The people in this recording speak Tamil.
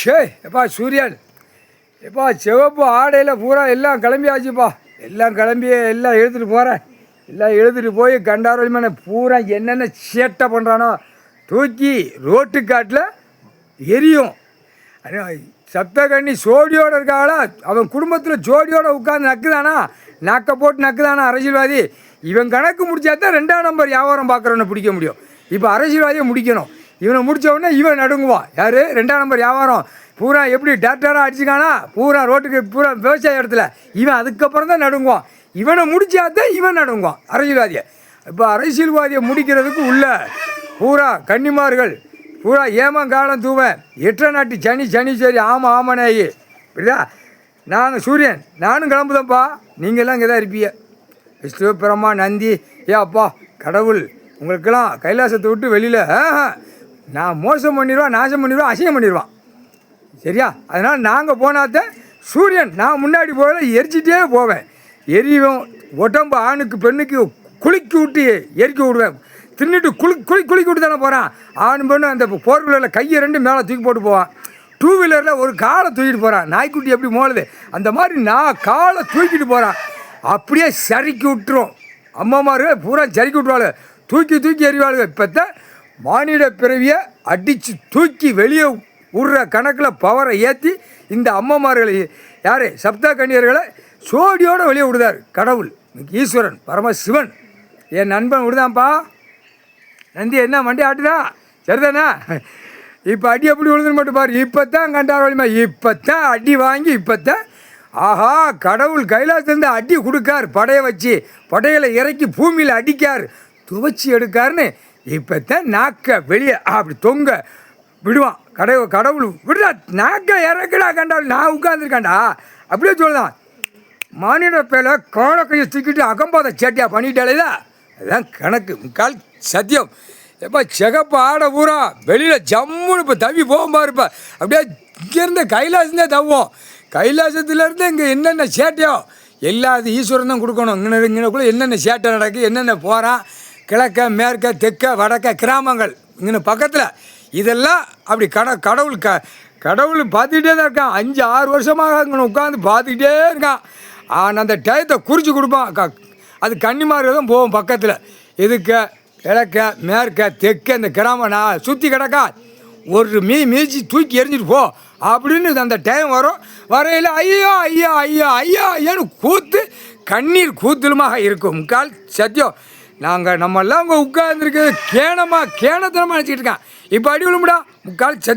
ஷே எப்பா சூரியன் எப்பா சிவப்பு ஆடையில் பூரா எல்லாம் கிளம்பியாச்சுப்பா. எல்லாம் கிளம்பி எல்லாம் எழுத்துட்டு போகிறேன். எல்லாம் எழுத்துட்டு போய் கண்டாரோலிமான பூரா என்னென்ன சேட்டை பண்ணுறானோ தூக்கி ரோட்டு காட்டில் எரியும். சப்தகண்ணி ஜோடியோடு இருக்காங்களா, அவன் குடும்பத்தில் ஜோடியோடு உட்காந்து நக்குதானா, நக்கை போட்டு நக்குதானா அரசியல்வாதி. இவன் கணக்கு முடிச்சாதான் 2ஆம் நம்பர் வியாபாரம் பார்க்குறவனை பிடிக்க முடியும். இப்போ அரசியல்வாதியை முடிக்கணும். இவனை முடித்த உடனே இவன் நடுங்குவான். யார் 2ஆம் நம்பர் வியாபாரம் பூரா எப்படி டேரக்டராக அடிச்சுக்கானா பூரா ரோட்டுக்கு பூரா விவசாய இடத்துல இவன் அதுக்கப்புறம் தான் நடுங்குவான். இவனை முடிச்சாதான் இவன் நடுங்குவான் அரசியல்வாதியை. இப்போ அரசியல்வாதியை முடிக்கிறதுக்கு உள்ள பூரா கன்னிமார்கள் பூரா ஏமங்காலம் தூவன் 8 நாட்டு சனி சரி ஆமாம் ஆமாண்ணாயி புரியுதா. நாங்கள் சூரியன் நானும் கிளம்புதப்பா. நீங்கள்லாம் இங்கே தான் இருப்பீங்க. விஷ்ணு பிரம்மா நந்தி அப்பா கடவுள் உங்களுக்கெல்லாம் கைலாசத்தை விட்டு வெளியில் நான் மோசம் பண்ணிடுவான், நாசம் பண்ணிடுவான், அசிங்கம் பண்ணிடுவான். சரியா? அதனால் நாங்கள் போனாத்தான் சூரியன் நான் முன்னாடி போகல எரிச்சிட்டே போவேன். எரியும் உடம்பு ஆணுக்கு பெண்ணுக்கு குளிக்கி விட்டு எரிக்க விடுவேன். தின்னுட்டு குளிக்க விட்டு தானே போகிறான். ஆண் பெண்ணு அந்த 4 வீலரில் கையை 2 மேலே தூக்கி போட்டு போவான். 2 வீலரில் ஒரு காலை தூக்கிட்டு போகிறான். நாய்க்குட்டி எப்படி மோளுது அந்த மாதிரி நான் காலை தூக்கிட்டு போகிறான். அப்படியே சறுக்கி விட்டுரும். அம்மாமார்கள் பூரா சறுக்கி விட்டுருவாள், தூக்கி எறிவாளுங்க. இப்போ தான் மானிட பிறவியை அடித்து தூக்கி வெளியே விடுற கணக்கில் பவரை ஏற்றி இந்த அம்மாமார்களை யார் சப்த கன்னியர்களை சோடியோடு வெளியே விடுதார் கடவுள் ஈஸ்வரன் பரமசிவன். என் நண்பன் விடுதான்ப்பா. நந்தி என்ன மண்டி ஆட்டுதான் சரிதானே. இப்போ அடி எப்படி விழுதுன்னு மட்டும் பாரு. இப்போ தான் கண்டார் வலிமா, இப்போ தான் அடி வாங்கி இப்போ தான் ஆஹா கடவுள் கைலாசத்துலேருந்து அடி கொடுக்கார். படையை வச்சு படைகளை இறக்கி பூமியில் அடிக்கார், துவச்சி எடுக்காருன்னு இப்போ தான் நாக்க வெளியே அப்படி தொங்க விடுவான். கடவுள் விடுதா நாக்க இறக்குடா கண்டால் நான் உட்காந்துருக்காண்டா அப்படியே சொல்லுதான். மானிட பேல கோழ கையை தூக்கிட்டு அகம்பாத சேட்டியா பண்ணிட்டாலேதா அதுதான் கணக்கு முக்கால் சத்தியம். எப்போ சிகப்பு ஆடை பூரா வெளியில் ஜம்முன்னு இப்போ தவி போகும்பா இருப்ப. அப்படியே இங்கேருந்து கைலாசந்தே தவ்வோம். கைலாசத்துலேருந்து இங்கே என்னென்ன சேட்டையோ எல்லாது ஈஸ்வரன் தான் கொடுக்கணும். இங்கனக்குள்ளே என்னென்ன சேட்டை நடக்கு என்னென்ன போகிறான் கிழக்க மேற்க தெற்க வடக்க கிராமங்கள் இங்கே பக்கத்தில் இதெல்லாம் அப்படி கடவுள் பார்த்துக்கிட்டே தான் இருக்கான். 5-6 வருஷமாக இங்கே உட்காந்து பார்த்துக்கிட்டே இருக்கான். ஆனால் அந்த டயத்தை குறித்து கொடுப்பான். அது கன்னிமார்கள் தான் போவோம் பக்கத்தில். இதுக்கு கிழக்க மேற்க தெற்க இந்த கிராமம் நான் சுற்றி கிடக்கா ஒரு மீச்சி தூக்கி எரிஞ்சிட்டு போ அப்படின்னு அந்த டைம் வரும். வரையில் ஐயோ கூத்து கண்ணீர் கூத்துலுமாக இருக்கும் முக்கால் சத்தியம். நாங்கள் நம்மெல்லாம் அங்கே உட்காந்துருக்கிறது கேனத்தனமாக நினச்சிக்கிட்டு இருக்கான். இப்போ அடி விழுமுடா முக்கால் சத்தியம்.